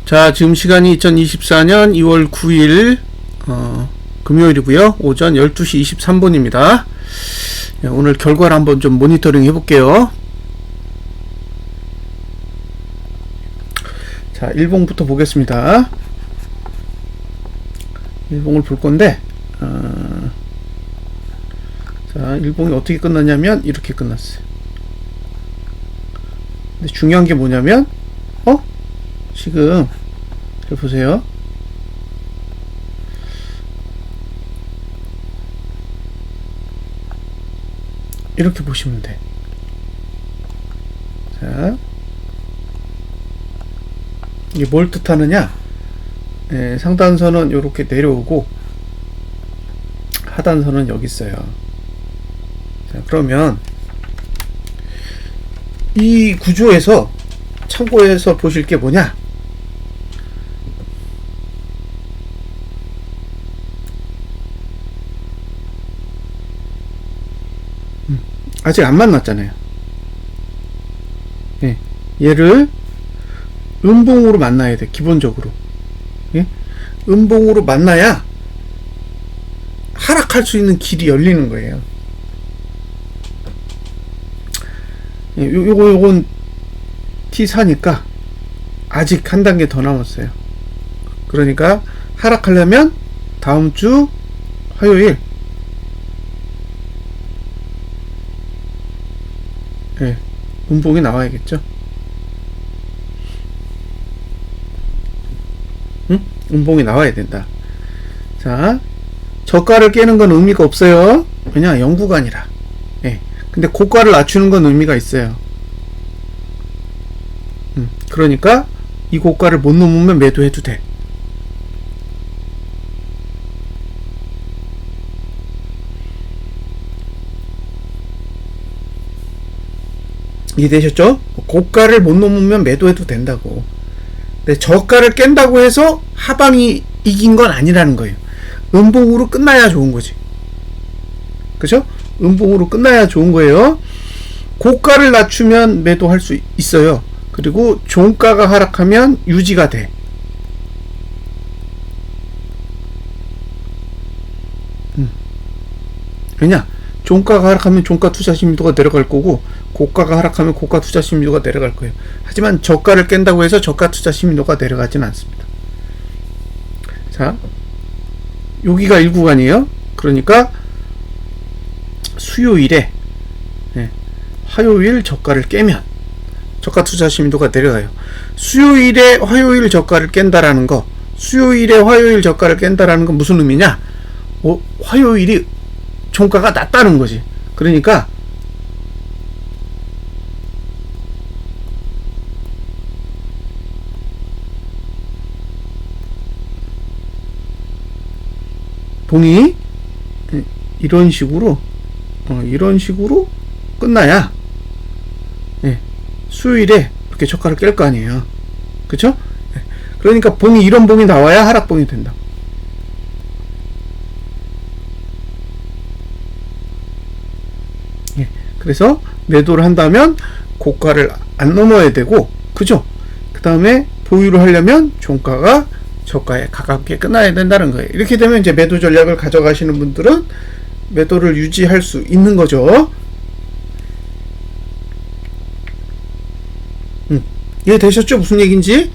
자, 지금 시간이 2024년 2월 9일 금요일이고요. 오전 12시 23분입니다. 오늘 결과를 한번 좀 모니터링 해볼게요. 자, 일봉부터 보겠습니다. 일봉을 볼 건데, 자, 일봉이 어떻게 끝났냐면 이렇게 끝났어요. 근데 중요한 게 뭐냐면, 지금 잘 보세요. 이렇게 보시면 돼. 자, 이게 뭘 뜻하느냐? 상단선은 이렇게 내려오고 하단선은 여기 있어요. 자, 그러면 이 구조에서 참고해서 보실 게 뭐냐? 아직 안 만났잖아요. 예, 얘를 음봉으로 만나야 돼, 기본적으로. 예? 음봉으로 만나야 하락할 수 있는 길이 열리는 거예요. 예, 요건 T4니까 아직 한 단계 더 남았어요. 그러니까 하락하려면 다음 주 화요일, 예, 음봉이 나와야겠죠. 음봉이 나와야 된다. 자, 저가를 깨는 건 의미가 없어요. 왜냐, 영구간이라. 예. 근데 고가를 낮추는 건 의미가 있어요. 그러니까 이 고가를 못 넘으면 매도해도 돼. 이해되셨죠? 고가를 못 넘으면 매도해도 된다고. 근데 저가를 깬다고 해서 하방이 이긴 건 아니라는 거예요. 음봉으로 끝나야 좋은 거지. 그죠? 음봉으로 끝나야 좋은 거예요. 고가를 낮추면 매도할 수 있어요. 그리고 종가가 하락하면 유지가 돼. 왜냐? 종가가 하락하면 종가 투자 심리도가 내려갈 거고, 고가가 하락하면 고가 투자 심리도가 내려갈 거예요. 하지만 저가를 깬다고 해서 저가 투자 심리도가 내려가지는 않습니다. 자, 여기가 1구간이에요. 그러니까 수요일에, 화요일 저가를 깨면 저가 투자 심리도가 내려가요. 수요일에 화요일 저가를 깬다라는 거, 수요일에 화요일 저가를 깬다라는 건 무슨 의미냐? 화요일이 종가가 낮다는 거지. 그러니까 봉이 이런 식으로 끝나야, 수요일에 이렇게 저가를 깰 거 아니에요. 그쵸? 그러니까 봉이, 이런 봉이 나와야 하락봉이 된다. 그래서 매도를 한다면 고가를 안 넘어야 되고, 그죠? 그 다음에 보유를 하려면 종가가 저가에 가깝게 끝나야 된다는 거예요. 이렇게 되면 이제 매도 전략을 가져가시는 분들은 매도를 유지할 수 있는 거죠. 이해되셨죠? 무슨 얘기인지?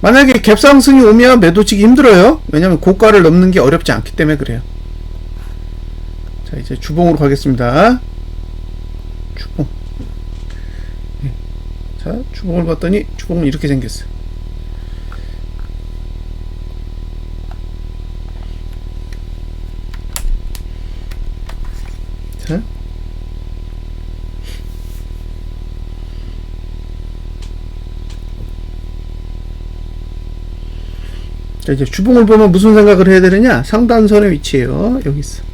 만약에 갭상승이 오면 매도 치기 힘들어요. 왜냐면 고가를 넘는 게 어렵지 않기 때문에 그래요. 자, 이제 주봉으로 가겠습니다. 주봉. 자, 주봉을 봤더니 주봉은 이렇게 생겼어요. 자, 이제 주봉을 보면 무슨 생각을 해야 되느냐? 상단선의 위치예요. 여기 있어.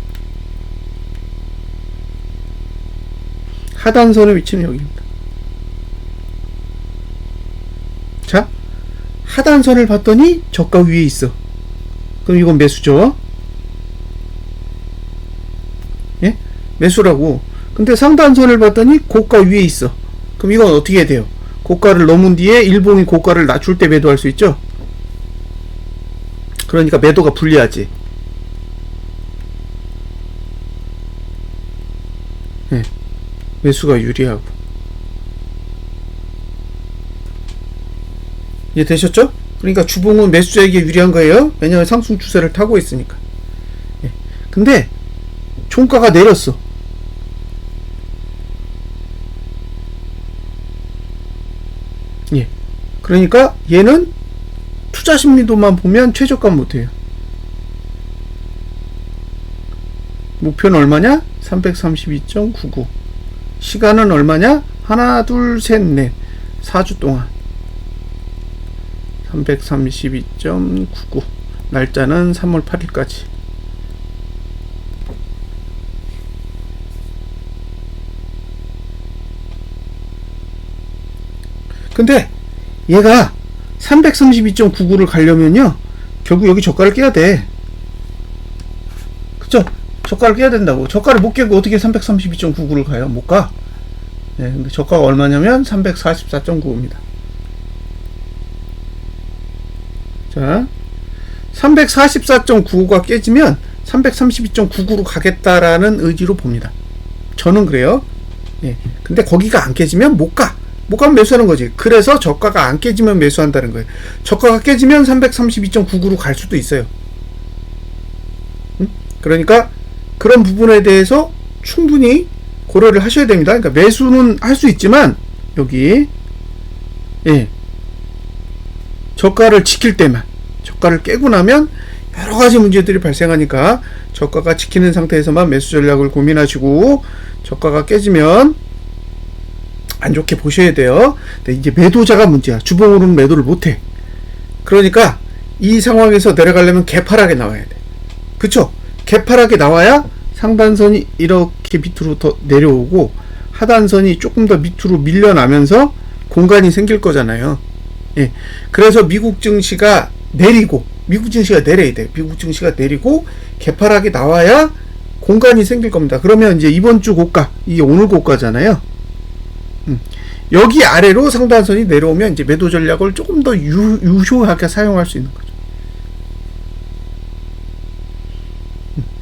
하단선의 위치는 여기입니다. 자, 하단선을 봤더니 저가 위에 있어. 그럼 이건 매수죠. 예? 매수라고. 근데 상단선을 봤더니 고가 위에 있어. 그럼 이건 어떻게 해야 돼요? 고가를 넘은 뒤에 일봉이 고가를 낮출 때 매도할 수 있죠. 그러니까 매도가 불리하지. 네. 매수가 유리하고. 이해되셨죠? 그러니까 주봉은 매수자에게 유리한 거예요. 왜냐하면 상승 추세를 타고 있으니까. 예. 근데 종가가 내렸어. 예. 그러니까 얘는 투자 심리도만 보면 최저가 못해요. 목표는 얼마냐? 332.99. 시간은 얼마냐? 하나, 둘, 셋, 넷. 4주 동안. 332.99. 날짜는 3월 8일까지. 근데 얘가 332.99를 가려면요, 결국 여기 저가를 깨야 돼. 그쵸? 저가를 깨야 된다고. 저가를 못 깨고 어떻게 332.99를 가요? 못 가. 네, 근데 저가가 얼마냐면 344.95입니다. 자, 344.95가 깨지면 332.99로 가겠다라는 의지로 봅니다. 저는 그래요. 예. 근데 거기가 안 깨지면 못 가. 못 가면 매수하는 거지. 그래서 저가가 안 깨지면 매수한다는 거예요. 저가가 깨지면 332.99로 갈 수도 있어요. 그러니까 그런 부분에 대해서 충분히 고려를 하셔야 됩니다. 그러니까 매수는 할 수 있지만 여기 예, 저가를 지킬 때만, 저가를 깨고 나면 여러 가지 문제들이 발생하니까 저가가 지키는 상태에서만 매수 전략을 고민하시고, 저가가 깨지면 안 좋게 보셔야 돼요. 근데 이제 매도자가 문제야. 주봉으로는 매도를 못해. 그러니까 이 상황에서 내려가려면 개파랗게 나와야 돼. 그쵸? 개파랗게 나와야 상단선이 이렇게 밑으로 더 내려오고 하단선이 조금 더 밑으로 밀려나면서 공간이 생길 거잖아요. 예. 그래서 미국 증시가 내리고, 미국 증시가 내려야 돼. 미국 증시가 내리고 개파랗게 나와야 공간이 생길 겁니다. 그러면 이제 이번 주 고가, 이게 오늘 고가잖아요. 여기 아래로 상단선이 내려오면 이제 매도 전략을 조금 더 유효하게 사용할 수 있는 거죠.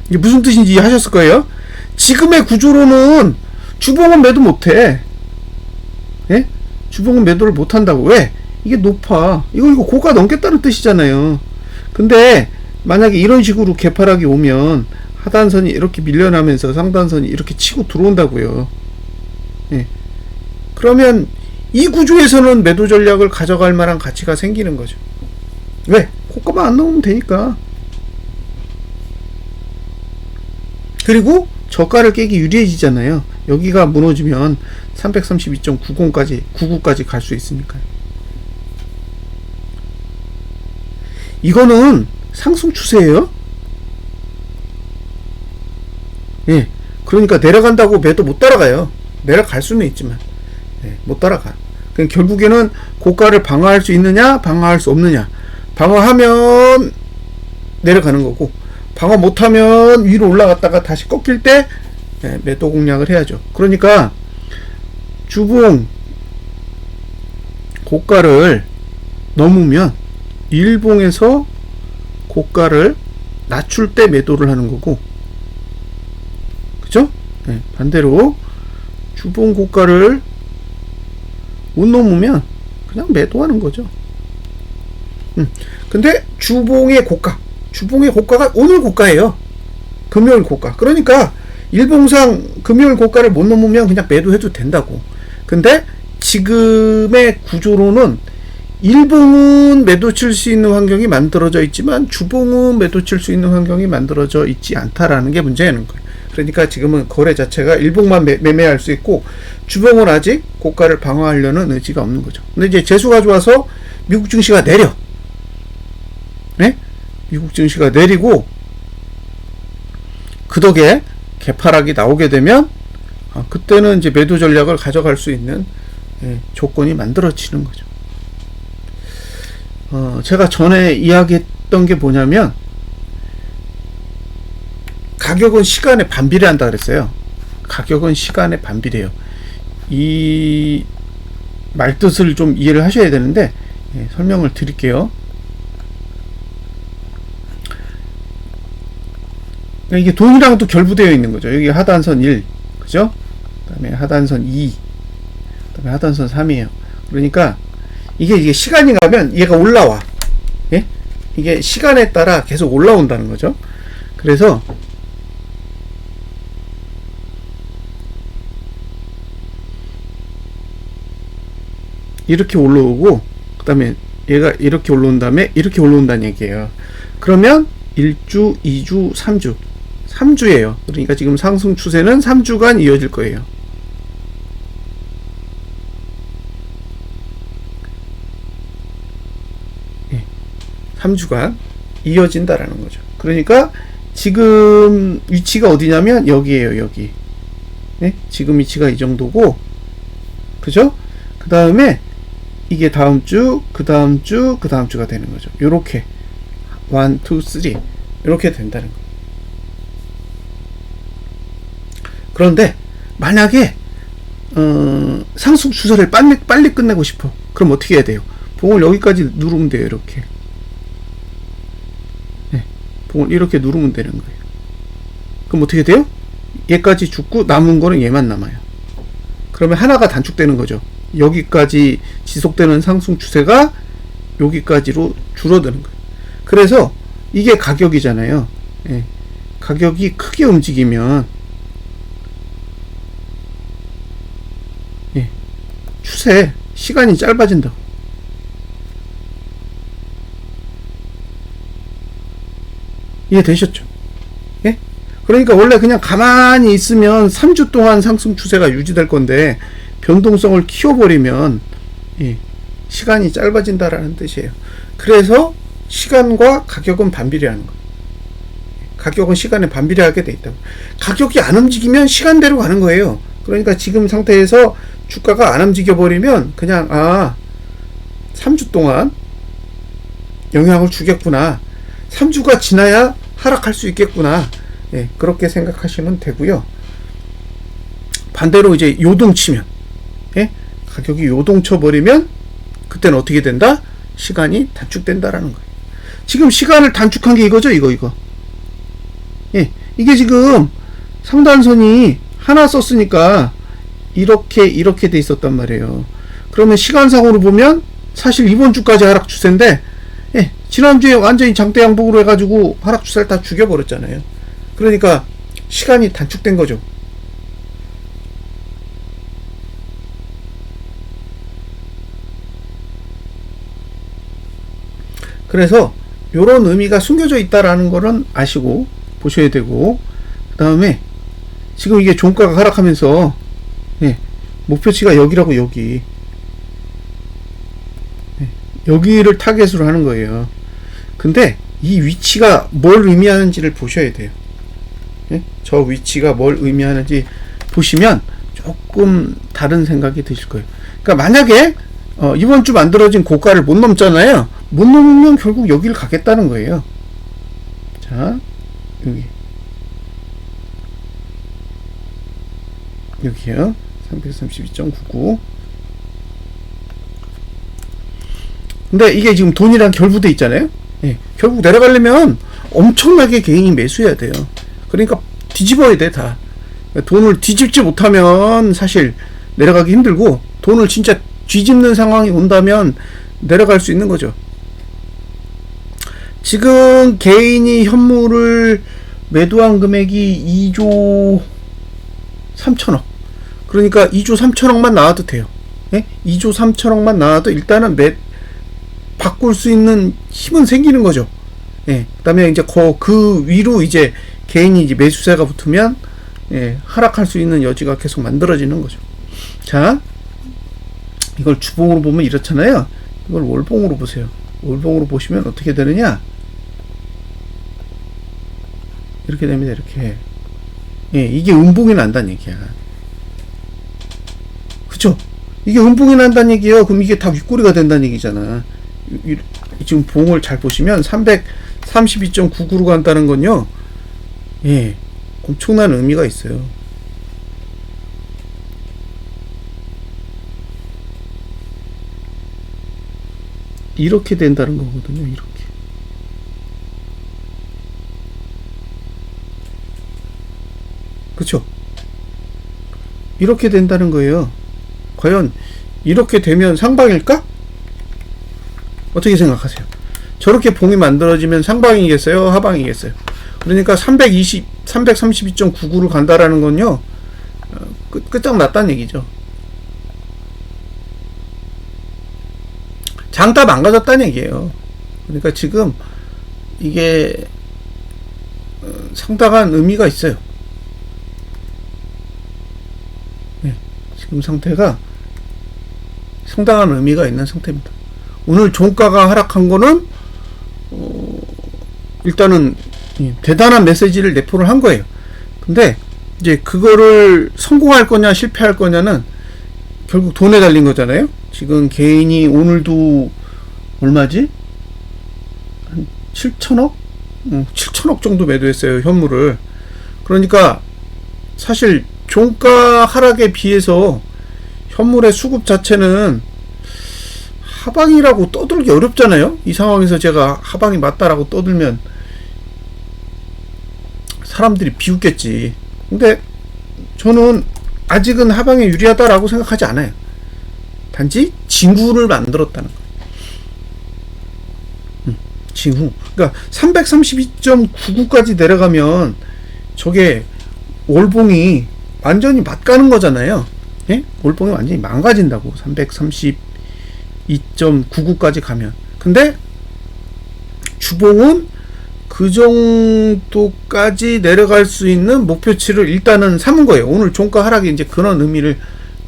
이게 무슨 뜻인지 하셨을 거예요. 지금의 구조로는 주봉은 매도 못해. 예? 주봉은 매도를 못한다고. 왜? 이게 높아. 이거 고가 넘겠다는 뜻이잖아요. 근데 만약에 이런 식으로 개파락이 오면 하단선이 이렇게 밀려나면서 상단선이 이렇게 치고 들어온다고요. 예. 그러면 이 구조에서는 매도 전략을 가져갈 만한 가치가 생기는 거죠. 왜? 고가만 안 넣으면 되니까. 그리고 저가를 깨기 유리해지잖아요. 여기가 무너지면 332.90까지 99까지 갈 수 있으니까요. 이거는 상승 추세예요. 예. 그러니까 내려간다고 매도 못 따라가요. 내려갈 수는 있지만 못 따라가. 그럼 결국에는 고가를 방어할 수 있느냐, 방어할 수 없느냐. 방어하면 내려가는 거고, 방어 못하면 위로 올라갔다가 다시 꺾일 때 매도 공략을 해야죠. 그러니까 주봉 고가를 넘으면 일봉에서 고가를 낮출 때 매도를 하는 거고, 그죠? 네, 반대로 주봉 고가를 못 넘으면 그냥 매도하는 거죠. 근데 주봉의 고가가 오늘 고가예요. 금요일 고가. 그러니까 일봉상 금요일 고가를 못 넘으면 그냥 매도해도 된다고. 근데 지금의 구조로는 일봉은 매도 칠 수 있는 환경이 만들어져 있지만 주봉은 매도 칠 수 있는 환경이 만들어져 있지 않다라는 게 문제는 거예요. 그러니까 지금은 거래 자체가 일봉만 매매할 수 있고 주봉은 아직 고가를 방어하려는 의지가 없는 거죠. 근데 이제 재수가 좋아서 미국 증시가 내려. 네? 미국 증시가 내리고 그 덕에 개파락이 나오게 되면 그때는 이제 매도 전략을 가져갈 수 있는 조건이 만들어지는 거죠. 제가 전에 이야기했던 게 뭐냐면 가격은 시간에 반비례한다 그랬어요. 가격은 시간에 반비례해요. 이 말뜻을 좀 이해를 하셔야 되는데, 예, 설명을 드릴게요. 이게 돈이랑 또 결부되어 있는 거죠. 여기 하단선 1, 그죠? 그 다음에 하단선 2, 그 다음에 하단선 3이에요. 그러니까 이게 시간이 가면 얘가 올라와. 예? 이게 시간에 따라 계속 올라온다는 거죠. 그래서 이렇게 올라오고, 그 다음에 얘가 이렇게 올라온 다음에 이렇게 올라온다는 얘기예요. 그러면 1주, 2주, 3주 3주예요. 그러니까 지금 상승 추세는 3주간 이어질 거예요. 예, 3주간 이어진다라는 거죠. 그러니까 지금 위치가 어디냐면 여기에요. 여기. 예? 지금 위치가 이 정도고, 그죠? 그 다음에 이게 다음 주, 그 다음 주, 그 다음 주가 되는 거죠. 요렇게 1, 2, 3 이렇게 된다는 거예요. 그런데 만약에 상승 추세를 빨리 끝내고 싶어. 그럼 어떻게 해야 돼요? 봉을 여기까지 누르면 돼요. 이렇게. 네, 봉을 이렇게 누르면 되는 거예요. 그럼 어떻게 돼요? 얘까지 죽고 남은 거는 얘만 남아요. 그러면 하나가 단축되는 거죠. 여기까지 지속되는 상승 추세가 여기까지로 줄어드는 거예요. 그래서 이게 가격이잖아요. 예, 가격이 크게 움직이면, 예, 추세 시간이 짧아진다고. 이해되셨죠? 예? 그러니까 원래 그냥 가만히 있으면 3주 동안 상승 추세가 유지될 건데, 변동성을 키워버리면, 예, 시간이 짧아진다라는 뜻이에요. 그래서 시간과 가격은 반비례하는 거예요. 가격은 시간에 반비례하게 돼 있다고. 가격이 안 움직이면 시간대로 가는 거예요. 그러니까 지금 상태에서 주가가 안 움직여 버리면 그냥 3주 동안 영향을 주겠구나, 3주가 지나야 하락할 수 있겠구나, 예, 그렇게 생각하시면 되고요. 반대로 이제 요동치면, 예, 가격이 요동쳐 버리면 그때는 어떻게 된다? 시간이 단축된다라는 거예요. 지금 시간을 단축한 게 이거죠. 이거. 예, 이게 지금 상단선이 하나 썼으니까 이렇게 돼 있었단 말이에요. 그러면 시간상으로 보면 사실 이번 주까지 하락 추세인데, 예, 지난주에 완전히 장대 양봉으로 해가지고 하락 추세를 다 죽여버렸잖아요. 그러니까 시간이 단축된 거죠. 그래서 요런 의미가 숨겨져 있다라는 거는 아시고 보셔야 되고, 그 다음에 지금 이게 종가가 하락하면서, 예, 목표치가 여기라고. 여기, 예, 여기를 타겟으로 하는 거예요. 근데 이 위치가 뭘 의미하는지를 보셔야 돼요. 예? 저 위치가 뭘 의미하는지 보시면 조금 다른 생각이 드실 거예요. 그러니까 만약에 이번 주 만들어진 고가를 못 넘잖아요. 못 넘으면 결국 여기를 가겠다는 거예요. 자, 여기요. 332.99. 근데 이게 지금 돈이랑 결부돼 있잖아요. 예, 결국 내려가려면 엄청나게 개인이 매수해야 돼요. 그러니까 뒤집어야 돼, 다. 돈을 뒤집지 못하면 사실 내려가기 힘들고, 돈을 진짜 뒤집는 상황이 온다면 내려갈 수 있는 거죠. 지금 개인이 현물을 매도한 금액이 2조 3천억. 그러니까 2조 3천억만 나와도 돼요. 예? 2조 3천억만 나와도 일단은 바꿀 수 있는 힘은 생기는 거죠. 예. 그 다음에 이제 그 위로 이제 개인이 이제 매수세가 붙으면, 예, 하락할 수 있는 여지가 계속 만들어지는 거죠. 자, 이걸 주봉으로 보면 이렇잖아요. 이걸 월봉으로 보세요. 월봉으로 보시면 어떻게 되느냐? 이렇게 됩니다. 이렇게. 예, 이게 음봉이 난다는 얘기야. 그쵸? 이게 음봉이 난다는 얘기예요. 그럼 이게 다 윗꼬리가 된다는 얘기잖아. 지금 봉을 잘 보시면 332.99로 간다는 건요, 예, 엄청난 의미가 있어요. 이렇게 된다는 거거든요. 이렇게. 그쵸? 이렇게 된다는 거예요. 과연 이렇게 되면 상방일까? 어떻게 생각하세요? 저렇게 봉이 만들어지면 상방이겠어요? 하방이겠어요? 그러니까 332.99를 간다라는 건요, 끝장났다는 얘기죠. 장 다 망가졌다는 얘기예요. 그러니까 지금 이게 상당한 의미가 있어요. 네, 지금 상태가 상당한 의미가 있는 상태입니다. 오늘 종가가 하락한 거는 일단은 대단한 메시지를 내포를 한 거예요. 근데 이제 그거를 성공할 거냐 실패할 거냐는 결국 돈에 달린 거잖아요. 지금 개인이 오늘도 얼마지? 한 7천억? 7천억 정도 매도했어요, 현물을. 그러니까 사실 종가 하락에 비해서 현물의 수급 자체는 하방이라고 떠들기 어렵잖아요. 이 상황에서 제가 하방이 맞다라고 떠들면 사람들이 비웃겠지. 근데 저는 아직은 하방에 유리하다라고 생각하지 않아요. 단지 징후를 만들었다는 거예요. 징후. 그러니까 332.99까지 내려가면 저게 월봉이 완전히 맞가는 거잖아요. 예? 월봉이 완전히 망가진다고. 332.99까지 가면. 근데 주봉은 그 정도까지 내려갈 수 있는 목표치를 일단은 삼은 거예요. 오늘 종가 하락이 이제 그런 의미를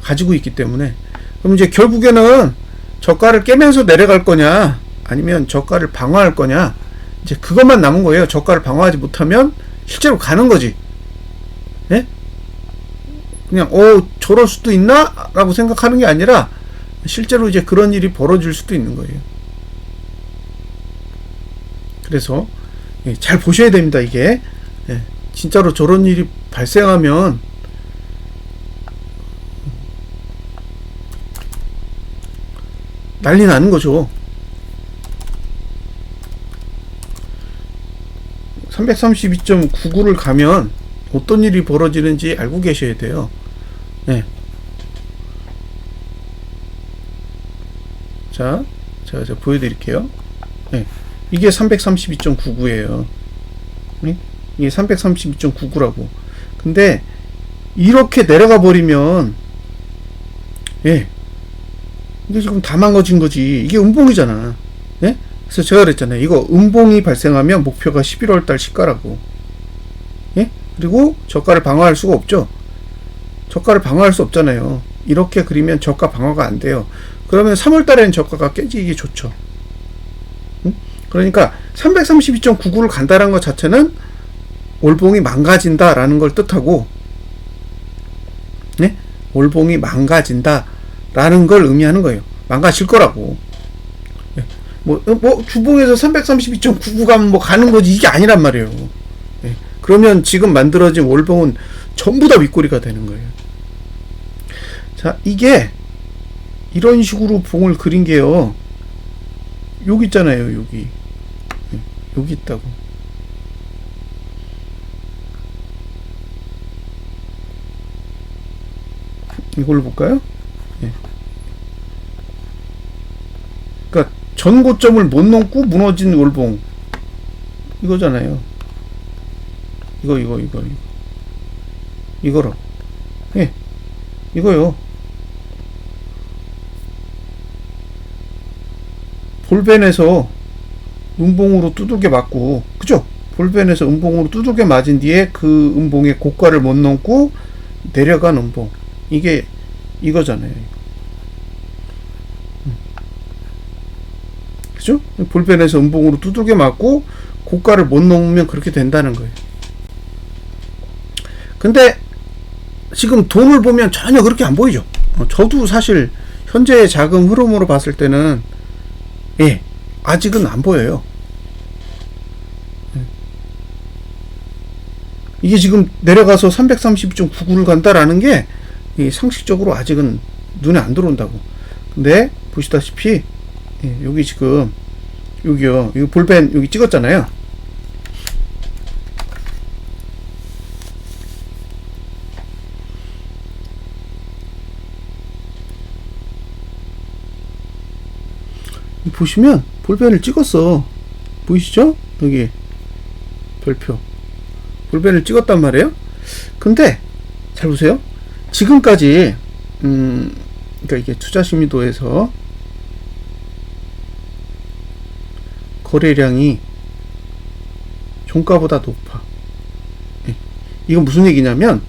가지고 있기 때문에. 그럼 이제 결국에는 저가를 깨면서 내려갈 거냐, 아니면 저가를 방어할 거냐, 이제 그것만 남은 거예요. 저가를 방어하지 못하면 실제로 가는 거지. 예? 그냥 저럴 수도 있나? 라고 생각하는 게 아니라 실제로 이제 그런 일이 벌어질 수도 있는 거예요. 그래서 잘 보셔야 됩니다. 이게 진짜로 저런 일이 발생하면 난리 나는 거죠. 332.99를 가면 어떤 일이 벌어지는지 알고 계셔야 돼요. 네. 자, 제가 보여드릴게요. 네. 이게 332.99예요. 네? 이게 332.99라고. 근데 이렇게 내려가 버리면 이게 지금 다 망가진 거지. 이게 음봉이잖아. 네? 그래서 제가 그랬잖아요. 이거 음봉이 발생하면 목표가 11월달 시가라고. 예? 그리고 저가를 방어할 수가 없죠. 저가를 방어할 수 없잖아요. 이렇게 그리면 저가 방어가 안 돼요. 그러면 3월달에는 저가가 깨지기 좋죠. 응? 그러니까 332.99를 간다는 것 자체는 월봉이 망가진다라는 걸 뜻하고, 네? 월봉이 망가진다라는 걸 의미하는 거예요. 망가질 거라고. 주봉에서 332.99 가면 가는 거지, 이게 아니란 말이에요. 그러면 지금 만들어진 월봉은 전부 다 윗꼬리가 되는 거예요. 자, 이게 이런 식으로 봉을 그린 게요, 여기 있잖아요. 여기 있다고. 이걸로 볼까요? 그러니까 전 고점을 못 넘고 무너진 월봉, 이거잖아요. 이거로. 이거요. 볼벤에서 음봉으로 두들겨 맞고, 그죠? 볼벤에서 음봉으로 두들겨 맞은 뒤에 그 음봉의 고가를 못 넘고 내려간 음봉, 이게 이거잖아요. 그죠? 볼펜에서 음봉으로 두들겨 맞고 고가를 못 넘으면 그렇게 된다는 거예요. 근데 지금 돈을 보면 전혀 그렇게 안 보이죠. 저도 사실 현재의 자금 흐름으로 봤을 때는 아직은 안 보여요. 이게 지금 내려가서 332.99를 간다라는 게 상식적으로 아직은 눈에 안 들어온다고. 근데 보시다시피 예, 여기 지금 여기요. 이거 볼펜 여기 찍었잖아요. 보시면 볼펜을 찍었어. 보이시죠? 여기 별표. 볼펜을 찍었단 말이에요. 근데 잘 보세요. 지금까지 그러니까 이게 투자심의도에서 거래량이 종가보다 높아. 예. 이건 무슨 얘기냐면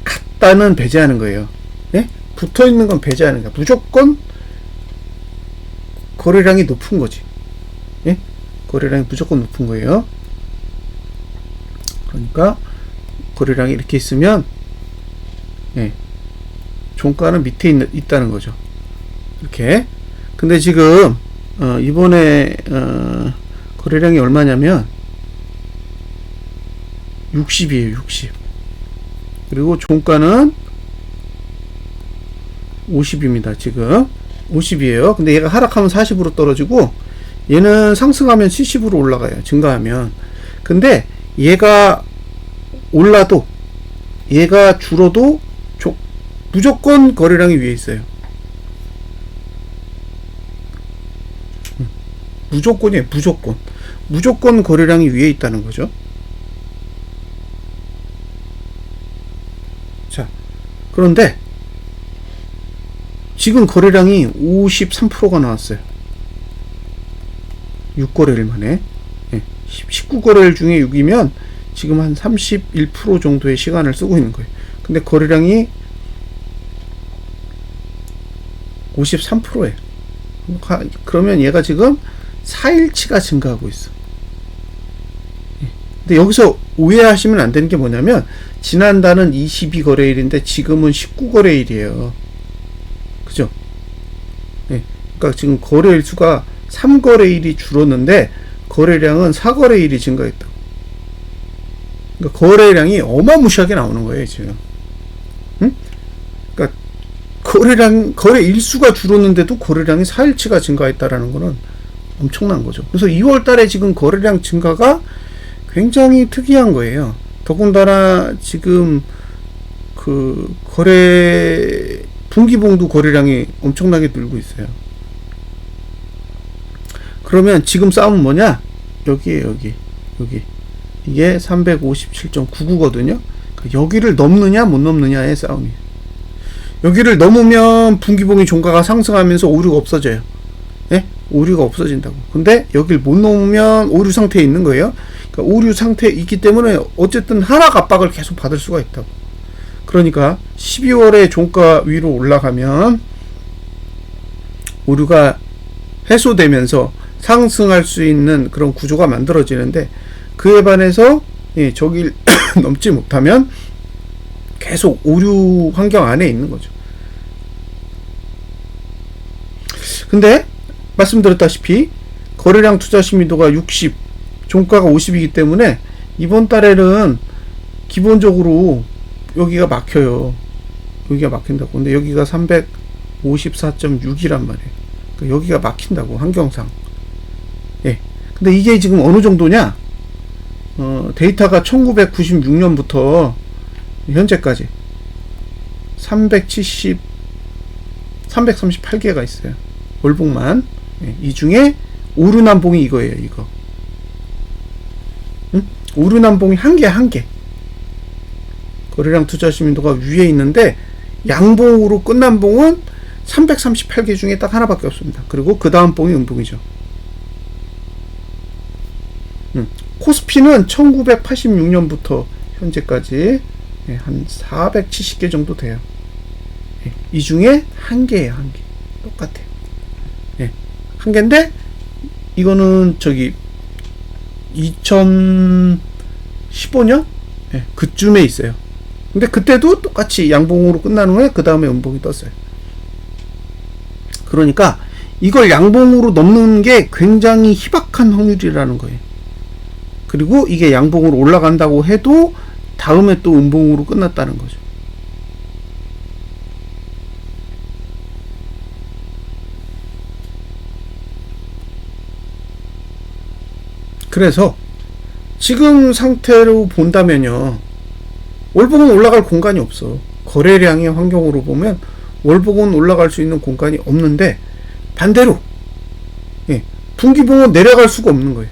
같다는 배제하는 거예요. 예? 붙어있는 건 배제하는 거야. 무조건 거래량이 높은 거지. 예? 거래량이 무조건 높은 거예요. 그러니까 거래량이 이렇게 있으면 예, 종가는 밑에 있다는 거죠. 이렇게. 근데 지금 이번에 거래량이 얼마냐면 60이에요. 60. 그리고 종가는 50입니다. 지금 50이에요. 근데 얘가 하락하면 40으로 떨어지고 얘는 상승하면 70으로 올라가요. 증가하면. 근데 얘가 올라도 얘가 줄어도 무조건 거래량이 위에 있어요. 무조건이에요. 무조건 거래량이 위에 있다는 거죠. 자, 그런데 지금 거래량이 53%가 나왔어요. 6거래일 만에. 예, 19거래일 중에 6이면 지금 한 31% 정도의 시간을 쓰고 있는 거예요. 근데 거래량이 53%예요. 그러면 얘가 지금 4일치가 증가하고 있어. 예. 근데 여기서 오해하시면 안 되는 게 뭐냐면 지난달은 22거래일인데 지금은 19거래일이에요. 그죠? 예. 그러니까 지금 거래일 수가 3거래일이 줄었는데 거래량은 4거래일이 증가했다. 그러니까 거래량이 어마무시하게 나오는 거예요, 지금. 응? 그러니까 거래 일수가 줄었는데도 거래량이 4일치가 증가했다라는 거는 엄청난 거죠. 그래서 2월 달에 지금 거래량 증가가 굉장히 특이한 거예요. 더군다나 지금 그 분기봉도 거래량이 엄청나게 늘고 있어요. 그러면 지금 싸움은 뭐냐? 여기에요, 여기. 이게 357.99거든요. 여기를 넘느냐, 못 넘느냐의 싸움이에요. 여기를 넘으면 분기봉이 종가가 상승하면서 오류가 없어져요. 예? 오류가 없어진다고. 근데 여기를 못 넘으면 오류 상태에 있는 거예요. 그러니까 오류 상태에 있기 때문에 어쨌든 하락 압박을 계속 받을 수가 있다고. 그러니까 12월에 종가 위로 올라가면 오류가 해소되면서 상승할 수 있는 그런 구조가 만들어지는데 그에 반해서 저길 넘지 못하면 계속 오류 환경 안에 있는 거죠. 근데 말씀드렸다시피 거래량 투자 심의도가 60, 종가가 50이기 때문에 이번 달에는 기본적으로 여기가 막혀요. 여기가 막힌다고. 근데 여기가 354.6이란 말이에요. 그러니까 여기가 막힌다고, 환경상. 예. 근데 이게 지금 어느 정도냐? 데이터가 1996년부터 현재까지 338개가 있어요. 월봉만. 예. 이 중에 오류난봉이 이거예요, 이거. 응? 오류난봉이 한 개. 거래량 투자 심의도가 위에 있는데 양봉으로 끝난 봉은 338개 중에 딱 하나밖에 없습니다. 그리고 그 다음 봉이 음봉이죠. 코스피는 1986년부터 현재까지 한 470개 정도 돼요. 이 중에 한 개예요, 한 개. 똑같아요. 한 개인데 이거는 저기 2015년 그쯤에 있어요. 근데 그때도 똑같이 양봉으로 끝난 후에 그 다음에 음봉이 떴어요. 그러니까 이걸 양봉으로 넘는 게 굉장히 희박한 확률이라는 거예요. 그리고 이게 양봉으로 올라간다고 해도 다음에 또 음봉으로 끝났다는 거죠. 그래서 지금 상태로 본다면요, 월봉은 올라갈 공간이 없어. 거래량의 환경으로 보면 월봉은 올라갈 수 있는 공간이 없는데, 반대로 분기봉은 내려갈 수가 없는 거예요.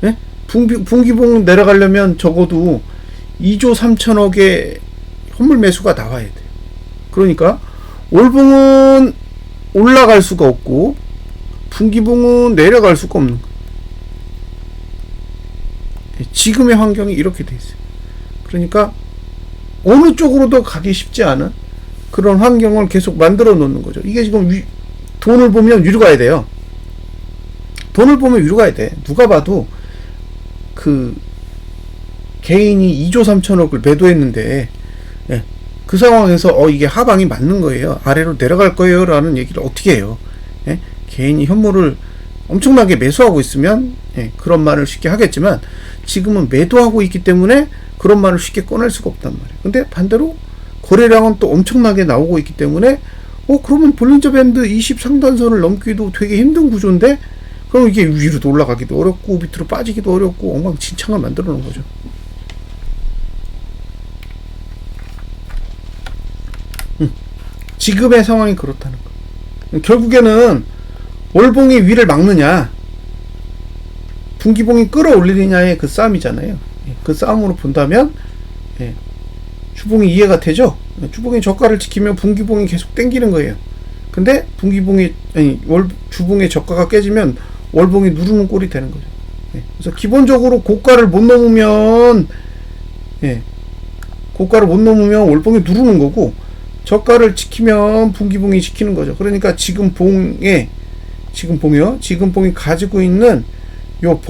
예? 분기봉 내려가려면 적어도 2조 3천억의 현물 매수가 나와야 돼요. 그러니까 월봉은 올라갈 수가 없고 분기봉은 내려갈 수가 없는 거예요. 지금의 환경이 이렇게 돼 있어요. 그러니까 어느 쪽으로도 가기 쉽지 않은 그런 환경을 계속 만들어 놓는 거죠. 이게 지금 돈을 보면 위로 가야 돼요. 돈을 보면 위로 가야 돼. 누가 봐도 그 개인이 2조 3천억을 매도했는데, 그 상황에서 이게 하방이 맞는 거예요, 아래로 내려갈 거예요 라는 얘기를 어떻게 해요? 개인이 현물을 엄청나게 매수하고 있으면 그런 말을 쉽게 하겠지만, 지금은 매도하고 있기 때문에 그런 말을 쉽게 꺼낼 수가 없단 말이에요. 근데 반대로 거래량은 또 엄청나게 나오고 있기 때문에 그러면 볼린저 밴드 20 상단선을 넘기도 되게 힘든 구조인데, 그럼 이게 위로 올라가기도 어렵고 밑으로 빠지기도 어렵고 엉망진창을 만들어 놓은 거죠. 지금의 상황이 그렇다는 거. 결국에는 월봉이 위를 막느냐, 분기봉이 끌어올리느냐의 그 싸움이잖아요. 그 싸움으로 본다면 주봉이 이해가 되죠. 주봉이 저가를 지키면 분기봉이 계속 땡기는 거예요. 근데 주봉의 저가가 깨지면 월봉이 누르는 꼴이 되는 거죠. 그래서 기본적으로 고가를 못 넘으면 월봉이 누르는 거고, 저가를 지키면 분기봉이 지키는 거죠. 그러니까 지금 봉이 가지고 있는 요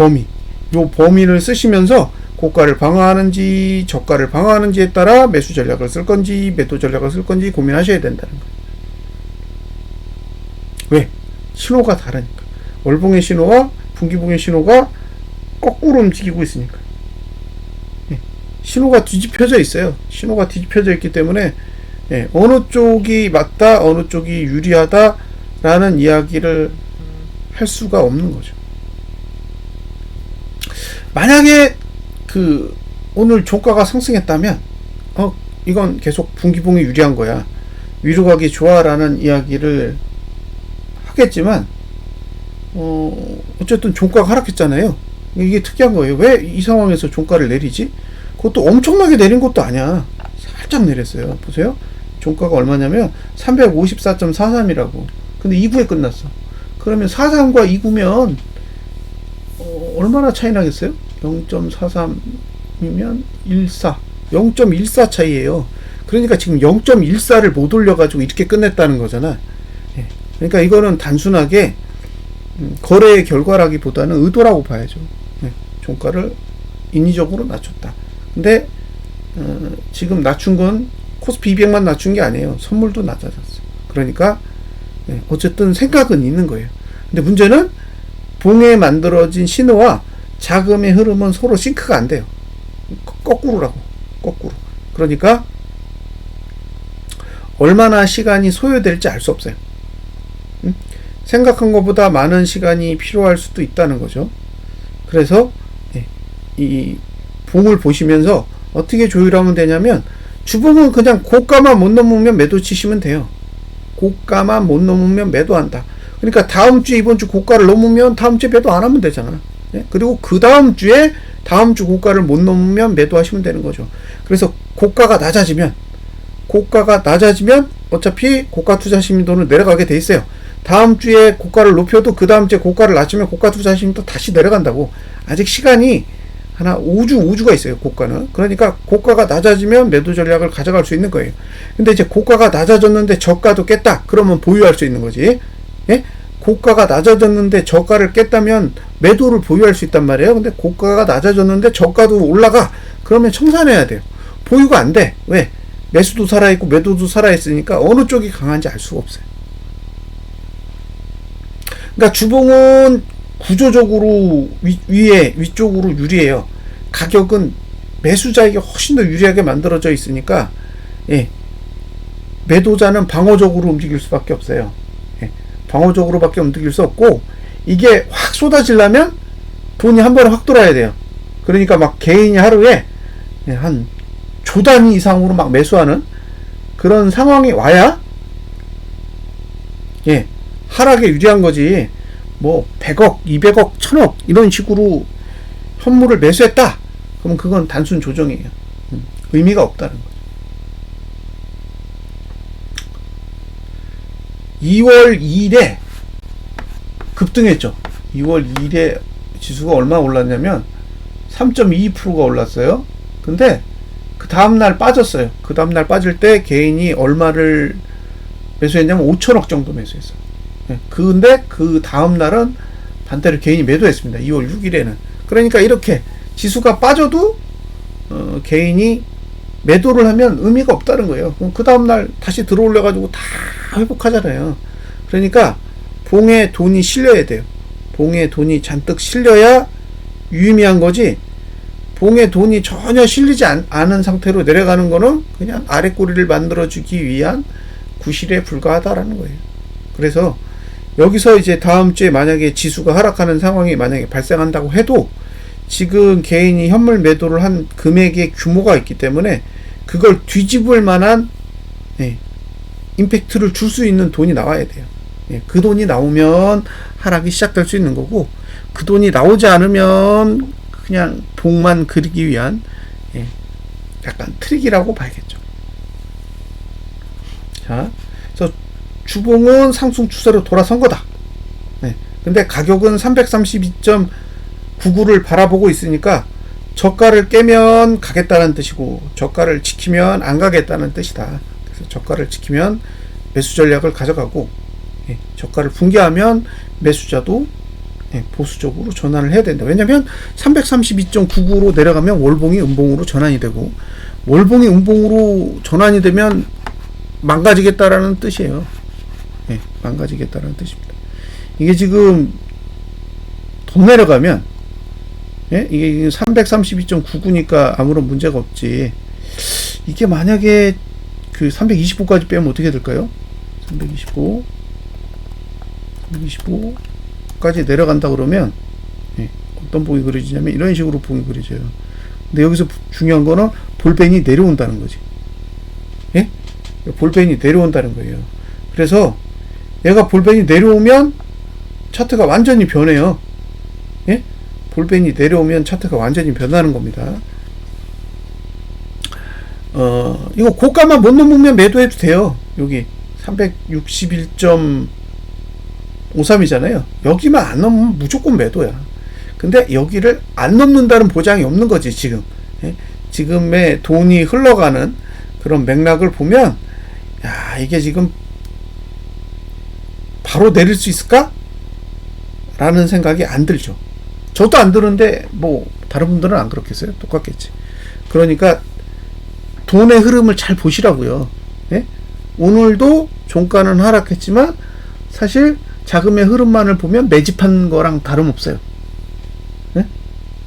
범위를 쓰시면서 고가를 방어하는지 저가를 방어하는지에 따라 매수 전략을 쓸 건지 매도 전략을 쓸 건지 고민하셔야 된다는 거예요. 왜? 신호가 다르니까. 월봉의 신호와 분기봉의 신호가 거꾸로 움직이고 있으니까. 신호가 뒤집혀져 있어요. 신호가 뒤집혀져 있기 때문에 어느 쪽이 맞다, 어느 쪽이 유리하다 라는 이야기를 할 수가 없는 거죠. 만약에 오늘 종가가 상승했다면 이건 계속 분기봉이 유리한 거야, 위로 가기 좋아 라는 이야기를 하겠지만, 어쨌든 종가가 하락했잖아요. 이게 특이한 거예요. 왜 이 상황에서 종가를 내리지? 그것도 엄청나게 내린 것도 아니야. 살짝 내렸어요. 보세요. 종가가 얼마냐면 354.43이라고. 근데 2구에 끝났어. 그러면 43과 2구면 얼마나 차이 나겠어요? 0.43이면 14, 0.14 차이예요. 그러니까 지금 0.14를 못 올려가지고 이렇게 끝냈다는 거잖아. 그러니까 이거는 단순하게 거래의 결과라기보다는 의도라고 봐야죠. 종가를 인위적으로 낮췄다. 근데 지금 낮춘 건 코스피 200만 낮춘 게 아니에요. 선물도 낮아졌어. 그러니까 어쨌든 생각은 있는 거예요. 근데 문제는 봉에 만들어진 신호와 자금의 흐름은 서로 싱크가 안 돼요. 거꾸로라고. 거꾸로. 그러니까 얼마나 시간이 소요될지 알 수 없어요. 생각한 것보다 많은 시간이 필요할 수도 있다는 거죠. 그래서 이 봉을 보시면서 어떻게 조율하면 되냐면, 주봉은 그냥 고가만 못 넘으면 매도 치시면 돼요. 고가만 못 넘으면 매도한다. 그러니까 다음 주에 이번 주 고가를 넘으면 다음 주에 매도 안 하면 되잖아. 그리고 그 다음 주에 다음 주 고가를 못 넘으면 매도하시면 되는 거죠. 그래서 고가가 낮아지면 어차피 고가 투자 심리도는 내려가게 돼 있어요. 다음 주에 고가를 높여도 그 다음 주에 고가를 낮추면 고가 투자 심리도 다시 내려간다고. 아직 시간이 하나 5주가 있어요. 고가는. 그러니까 고가가 낮아지면 매도 전략을 가져갈 수 있는 거예요. 근데 이제 고가가 낮아졌는데 저가도 깼다, 그러면 보유할 수 있는 거지. 고가가 낮아졌는데 저가를 깼다면 매도를 보유할 수 있단 말이에요. 근데 고가가 낮아졌는데 저가도 올라가, 그러면 청산해야 돼요. 보유가 안 돼. 왜? 매수도 살아있고 매도도 살아있으니까 어느 쪽이 강한지 알 수가 없어요. 그러니까 주봉은 구조적으로 위쪽으로 유리해요. 가격은 매수자에게 훨씬 더 유리하게 만들어져 있으니까 매도자는 방어적으로 움직일 수밖에 없어요. 방어적으로밖에 움직일 수 없고, 이게 확 쏟아지려면 돈이 한 번에 확 돌아야 돼요. 그러니까 막 개인이 하루에 한 조 단위 이상으로 막 매수하는 그런 상황이 와야 하락에 유리한 거지. 뭐 100억, 200억, 1000억 이런 식으로 현물을 매수했다. 그러면 그건 단순 조정이에요. 의미가 없다는 거죠. 2월 2일에 급등했죠. 2월 2일에 지수가 얼마 올랐냐면 3.22%가 올랐어요. 근데 그 다음날 빠졌어요. 그 다음날 빠질 때 개인이 얼마를 매수했냐면 5천억 정도 매수했어요. 근데 그 다음날은 반대로 개인이 매도했습니다. 2월 6일에는. 그러니까 이렇게 지수가 빠져도 개인이 매도를 하면 의미가 없다는 거예요. 그럼 그 다음날 다시 들어올려가지고 다 회복하잖아요. 그러니까 봉에 돈이 실려야 돼요. 봉에 돈이 잔뜩 실려야 유의미한 거지, 봉에 돈이 전혀 실리지 않은 상태로 내려가는 거는 그냥 아랫꼬리를 만들어주기 위한 구실에 불과하다라는 거예요. 그래서 여기서 이제 다음 주에 만약에 지수가 하락하는 상황이 만약에 발생한다고 해도 지금 개인이 현물 매도를 한 금액의 규모가 있기 때문에 그걸 뒤집을 만한 임팩트를 줄 수 있는 돈이 나와야 돼요. 그 돈이 나오면 하락이 시작될 수 있는 거고, 그 돈이 나오지 않으면 그냥 봉만 그리기 위한 약간 트릭이라고 봐야겠죠. 자, 그래서 주봉은 상승 추세로 돌아선 거다. 근데 가격은 332.99를 바라보고 있으니까 저가를 깨면 가겠다는 뜻이고 저가를 지키면 안 가겠다는 뜻이다. 그래서 저가를 지키면 매수 전략을 가져가고 저가를 붕괴하면 매수자도 보수적으로 전환을 해야 된다. 왜냐면 332.99로 내려가면 월봉이 음봉으로 전환이 되고, 월봉이 음봉으로 전환이 되면 망가지겠다라는 뜻이에요. 망가지겠다라는 뜻입니다. 이게 지금 더 내려가면 이게 332.99니까 아무런 문제가 없지, 이게 만약에 그 325까지 빼면 어떻게 될까요? 325까지 내려간다 그러면 어떤 봉이 그려지냐면 이런 식으로 봉이 그려져요. 근데 여기서 중요한 거는 볼펜이 내려온다는 거지. 볼펜이 내려온다는 거예요. 그래서 얘가 볼펜이 내려오면 차트가 완전히 변해요. 볼펜이 내려오면 차트가 완전히 변하는 겁니다. 이거 고가만 못 넘으면 매도해도 돼요. 여기 361.53이잖아요. 여기만 안 넘으면 무조건 매도야. 근데 여기를 안 넘는다는 보장이 없는 거지, 지금. 지금의 돈이 흘러가는 그런 맥락을 보면, 야, 이게 지금 바로 내릴 수 있을까? 라는 생각이 안 들죠. 저도 안 드는데, 뭐, 다른 분들은 안 그렇겠어요? 똑같겠지. 그러니까, 돈의 흐름을 잘 보시라고요. 오늘도 종가는 하락했지만, 사실 자금의 흐름만을 보면 매집한 거랑 다름없어요.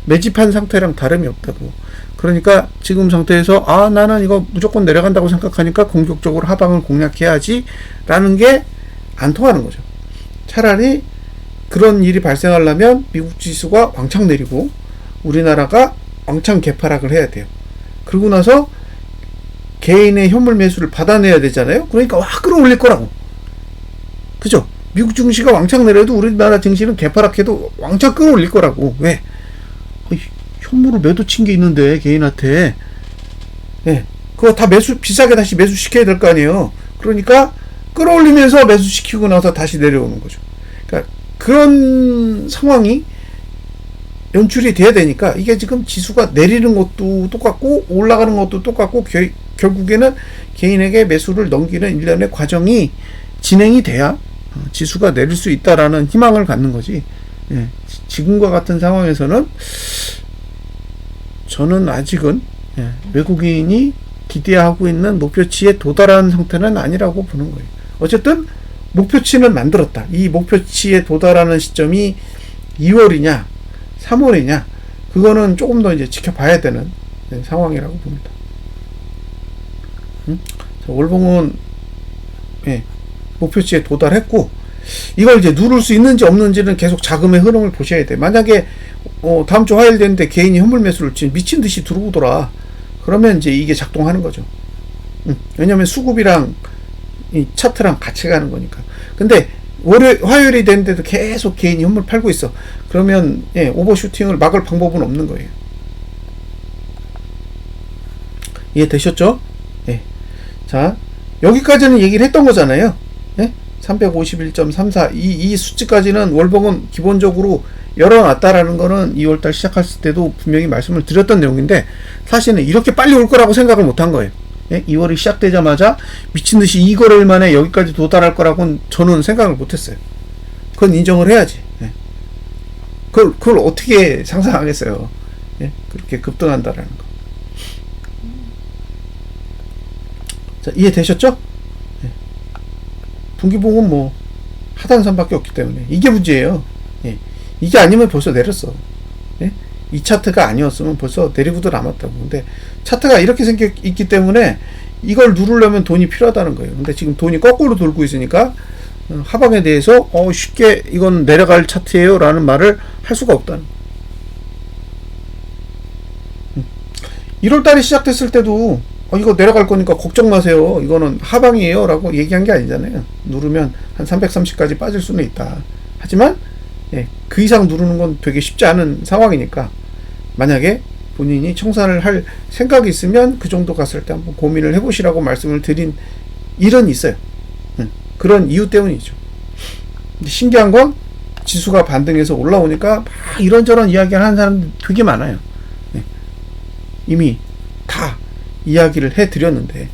매집한 상태랑 다름이 없다고. 그러니까 지금 상태에서 나는 이거 무조건 내려간다고 생각하니까 공격적으로 하방을 공략해야지 라는 게 안 통하는 거죠. 차라리 그런 일이 발생하려면 미국 지수가 왕창 내리고 우리나라가 왕창 개파락을 해야 돼요. 그러고 나서 개인의 현물 매수를 받아내야 되잖아요. 그러니까 끌어올릴 거라고. 그죠? 미국 증시가 왕창 내려도 우리나라 증시는 개파락해도 왕창 끌어올릴 거라고. 왜? 현물을 매도 친 게 있는데 개인한테 그거 다 비싸게 다시 매수시켜야 될 거 아니에요. 그러니까 끌어올리면서 매수시키고 나서 다시 내려오는 거죠. 그러니까 그런 상황이 연출이 돼야 되니까, 이게 지금 지수가 내리는 것도 똑같고 올라가는 것도 똑같고 결국에는 개인에게 매수를 넘기는 일련의 과정이 진행이 돼야 지수가 내릴 수 있다라는 희망을 갖는 거지. 지금과 같은 상황에서는 저는 아직은 외국인이 기대하고 있는 목표치에 도달한 상태는 아니라고 보는 거예요. 어쨌든 목표치는 만들었다. 이 목표치에 도달하는 시점이 2월이냐 3월이냐, 그거는 조금 더 이제 지켜봐야 되는 상황이라고 봅니다. 자, 월봉은 목표치에 도달했고, 이걸 이제 누를 수 있는지 없는지는 계속 자금의 흐름을 보셔야 돼. 만약에 다음 주 화요일 되는데 개인이 현물 매수를 지금 미친 듯이 들어오더라. 그러면 이제 이게 작동하는 거죠. 왜냐면 수급이랑 이 차트랑 같이 가는 거니까. 근데 화요일이 됐는데도 계속 개인이 현물 팔고 있어. 그러면 오버슈팅을 막을 방법은 없는 거예요. 이해되셨죠? 예. 자, 여기까지는 얘기를 했던 거잖아요. 예? 351.34 이 수치까지는 월봉은 기본적으로 열어놨다라는 거는 2월달 시작했을 때도 분명히 말씀을 드렸던 내용인데, 사실은 이렇게 빨리 올 거라고 생각을 못한 거예요. 예? 2월이 시작되자마자 미친듯이 이 거래일 만에 여기까지 도달할 거라고는 저는 생각을 못했어요. 그건 인정을 해야지. 예. 그걸 어떻게 상상하겠어요. 예? 그렇게 급등한다라는 거. 자, 이해되셨죠? 예. 분기봉은 뭐 하단선밖에 없기 때문에 이게 문제예요. 예. 이게 아니면 벌써 내렸어. 예? 이 차트가 아니었으면 벌써 내리고도 남았다고. 근데 차트가 이렇게 생겨 있기 때문에 이걸 누르려면 돈이 필요하다는 거예요. 근데 지금 돈이 거꾸로 돌고 있으니까 하방에 대해서 쉽게 이건 내려갈 차트예요 라는 말을 할 수가 없다는 거예요. 1월달에 시작됐을 때도 이거 내려갈 거니까 걱정 마세요, 이거는 하방이에요 라고 얘기한 게 아니잖아요. 누르면 한 330까지 빠질 수는 있다. 하지만 그 이상 누르는 건 되게 쉽지 않은 상황이니까, 만약에 본인이 청산을 할 생각이 있으면 그 정도 갔을 때 한번 고민을 해보시라고 말씀을 드린 일은 있어요. 그런 이유 때문이죠. 근데 신기한 건 지수가 반등해서 올라오니까 막 이런저런 이야기를 하는 사람들 되게 많아요. 이미 다 이야기를 해드렸는데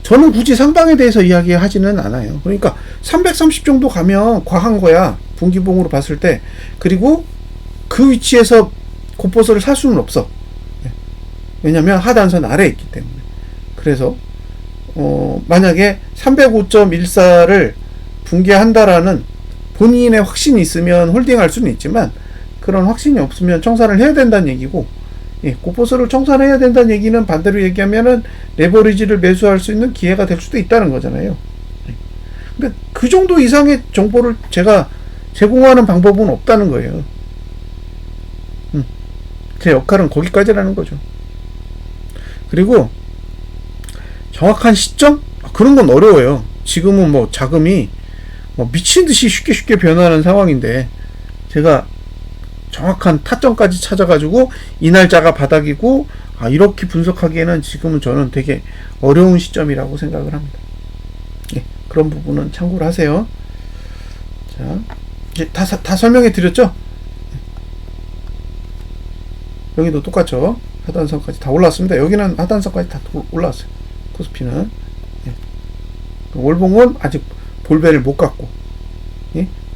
저는 굳이 상방에 대해서 이야기하지는 않아요. 그러니까 330 정도 가면 과한 거야, 분기봉으로 봤을 때. 그리고 그 위치에서 곱보스를 살 수는 없어. 왜냐면 하단선 아래에 있기 때문에. 그래서 만약에 305.14를 붕괴한다라는 본인의 확신이 있으면 홀딩할 수는 있지만, 그런 확신이 없으면 청산을 해야 된다는 얘기고, 곱보스를 청산해야 된다는 얘기는 반대로 얘기하면은 레버리지를 매수할 수 있는 기회가 될 수도 있다는 거잖아요. 그러니까 그 정도 이상의 정보를 제가 제공하는 방법은 없다는 거예요. 제 역할은 거기까지라는 거죠. 그리고 정확한 시점? 그런 건 어려워요. 지금은 뭐 자금이 미친듯이 쉽게 변하는 상황인데, 제가 정확한 타점까지 찾아가지고 이 날짜가 바닥이고 이렇게 분석하기에는 지금은 저는 되게 어려운 시점이라고 생각을 합니다. 그런 부분은 참고를 하세요. 자, 이제 다 설명해 드렸죠? 여기도 똑같죠? 하단선까지 다 올라왔습니다. 여기는 하단선까지 다 올라왔어요. 코스피는. 월봉은 아직 볼배를 못 갔고,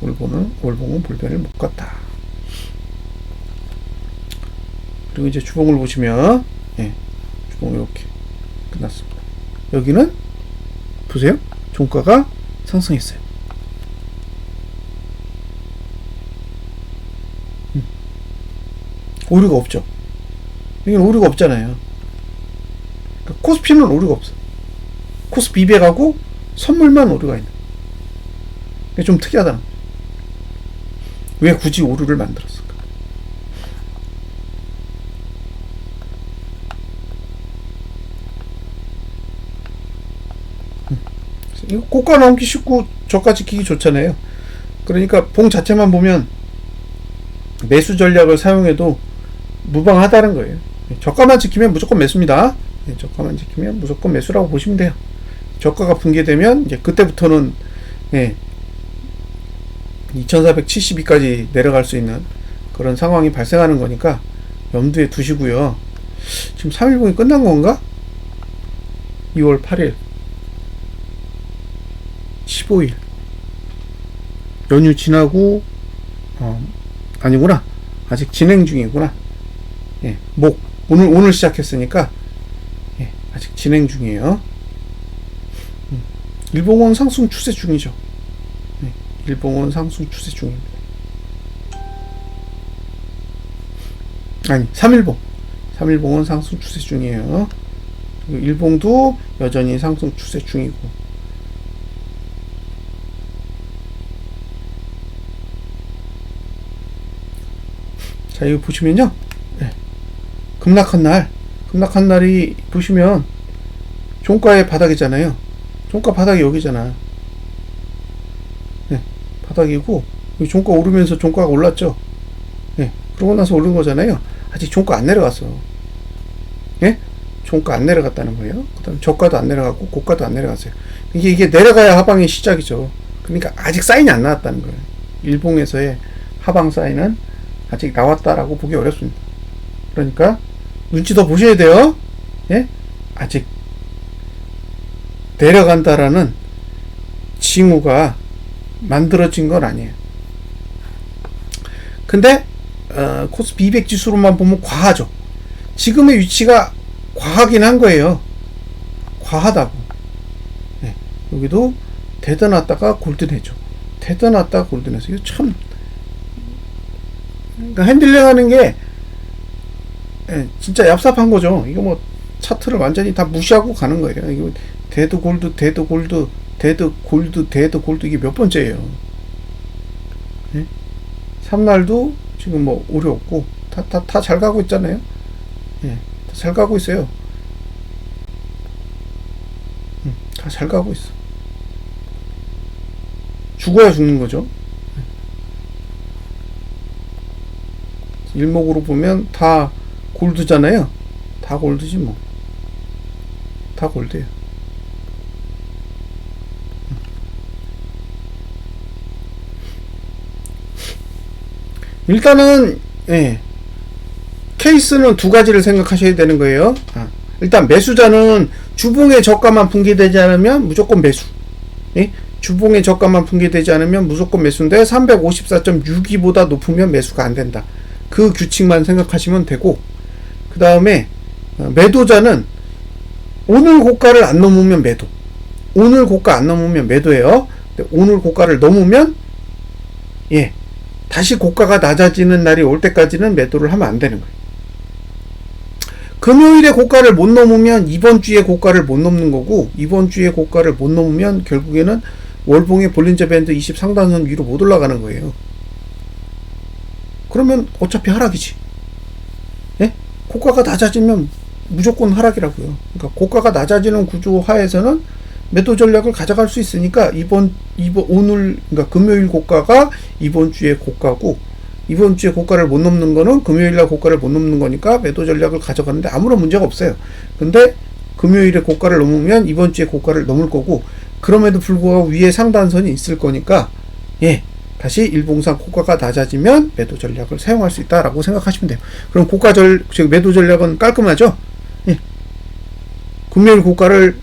월봉은 볼배를 못 갔다. 그리고 이제 주봉을 보시면, 주봉 이렇게 끝났습니다. 여기는 보세요, 종가가 상승했어요. 오류가 없죠. 여기는 오류가 없잖아요. 그러니까 코스피는 오류가 없어. 코스피 200하고 선물만 오류가 있는. 이게 좀 특이하다. 왜 굳이 오류를 만들었을까? 이거 고가 나오기 쉽고 저가 지키기 좋잖아요. 그러니까 봉 자체만 보면 매수 전략을 사용해도 무방하다는 거예요. 저가만 지키면 무조건 매수입니다. 저가만 지키면 무조건 매수라고 보시면 돼요. 저가가 붕괴되면 이제 그때부터는 2472까지 내려갈 수 있는 그런 상황이 발생하는 거니까 염두에 두시고요. 지금 3일봉이 끝난 건가? 2월 8일 15일 연휴 지나고 아니구나, 아직 진행 중이구나. 오늘 시작했으니까 아직 진행 중이에요. 일봉은 상승 추세 중이죠. 일봉은 상승 추세 중입니다. 아니, 3일봉은 상승 추세 중이에요. 일봉도 여전히 상승 추세 중이고, 자, 이거 보시면요. 네. 급락한 날이 보시면 종가의 바닥이잖아요. 종가 바닥이 여기잖아. 네. 바닥이고, 종가 오르면서 종가가 올랐죠. 네. 그러고 나서 오른 거잖아요. 아직 종가 안 내려갔어. 예? 종가 안 내려갔다는 거예요. 그 다음에 저가도 안 내려갔고, 고가도 안 내려갔어요. 이게 내려가야 하방의 시작이죠. 그러니까 아직 사인이 안 나왔다는 거예요. 일봉에서의 하방 사인은 아직 나왔다라고 보기 어렵습니다. 그러니까 눈치 더 보셔야 돼요. 예? 아직 내려간다라는 징후가 만들어진 건 아니에요. 근데 코스피 200 지수로만 보면 과하죠. 지금의 위치가 과하긴 한 거예요. 과하다고. 네. 여기도 대단하다가 골든했죠. 대단하다가 골든했어요. 이거 참, 그러니까 핸들링 하는 게 진짜 얍삽한 거죠. 이거 뭐 차트를 완전히 다 무시하고 가는 거예요. 이거 데드 골드 이게 몇 번째예요. 네? 3날도 지금 뭐 오류 없고 다 잘 가고 있잖아요. 예, 다 잘 가고 있어요. 다 잘 가고 있어. 죽어야 죽는 거죠. 일목으로 보면 다 골드잖아요. 다 골드지 뭐. 다 골드예요. 일단은 케이스는 두 가지를 생각하셔야 되는 거예요. 일단 매수자는 주봉의 저가만 붕괴되지 않으면 무조건 매수. 예? 주봉의 저가만 붕괴되지 않으면 무조건 매수인데 354.62보다 높으면 매수가 안 된다. 그 규칙만 생각하시면 되고, 그 다음에 매도자는 오늘 고가를 안 넘으면 매도. 오늘 고가 안 넘으면 매도예요. 오늘 고가를 넘으면 다시 고가가 낮아지는 날이 올 때까지는 매도를 하면 안 되는 거예요. 금요일에 고가를 못 넘으면 이번 주에 고가를 못 넘는 거고, 이번 주에 고가를 못 넘으면 결국에는 월봉의 볼린저 밴드 20 상단선 위로 못 올라가는 거예요. 그러면 어차피 하락이지. 예? 고가가 낮아지면 무조건 하락이라고요. 그러니까 고가가 낮아지는 구조 하에서는 매도 전략을 가져갈 수 있으니까 오늘, 그러니까 금요일 고가가 이번 주에 고가고, 이번 주에 고가를 못 넘는 거는 금요일날 고가를 못 넘는 거니까 매도 전략을 가져가는데 아무런 문제가 없어요. 근데 금요일에 고가를 넘으면 이번 주에 고가를 넘을 거고, 그럼에도 불구하고 위에 상단선이 있을 거니까 다시 일봉상 고가가 낮아지면 매도 전략을 사용할 수 있다라고 생각하시면 돼요. 그럼 매도 전략은 깔끔하죠? 금요일 고가를